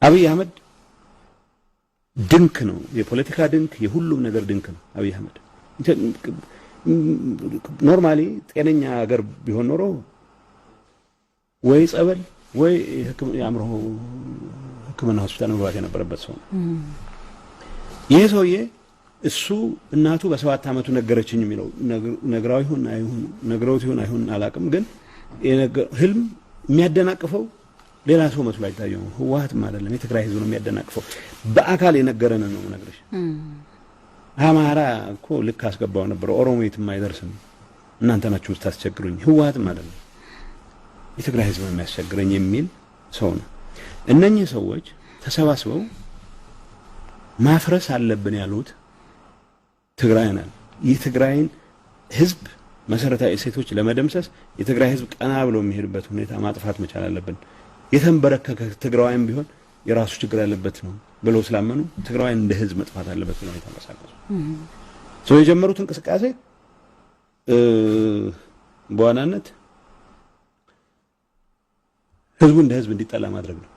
አብይ አህመድ ድንክ ነው የፖለቲካ ድንክ የሁሉም ነገር ድንክ ነው አብይ አህመድ ኖርማሊ ጤነኛ ሀገር ቢሆን ኖሮ ወይ ጸበል ወይ የአእምሮ ህክምና ሆስፒታል መግባት የነበረበት ሰው ነው ይሄ ሰውዬ እሱ እናቱ በ7 አመቱ ነገረችኝ የሚለው ነግራው ይሁን አይሁን ነግረውት ይሁን አይሁን አላቅም ግን ህልም የሚያደናቅፈው ሌላ ሰው መስሎ አይታየው ህዋትም አይደለም የትግራይ ህዝብ ነው የሚያደናቅፈው በአካል የነገረን ነው ነግረሽ አማራ እኮ ልክ አስገባው ነበር ኦሮሞይትም አይደርስም እናንተ ናችሁ ታስቸግሩኝ ህዋትም አይደለም የትግራይ ህዝብ የሚያስቸግረኝ የሚል ሰው ነው እነኚህ ሰዎች ተሰባስበው ማፍረስ አለብን ያሉት ትግራይን የትግራይን ህዝብ መሰረታዊ እሴቶች ለመደምሰስ የትግራይ ህዝብ ቀና ብሎ የሚሄድበት ሁኔታ ማጥፋት መቻል አለብን የተንበረከከ ትግራይም ቢሆን የራሱ ችግር ያለበት ነው ብለው ስላመኑ ትግራይን እንደ ህዝብ መጥፋት አለበት ብለው ተንቀሳቀሱ ሰው የጀመሩት እንቅስቃሴ በዋናነት ህዝቡ እንደ ህዝብ እንዲጠላ ማድረግ ነው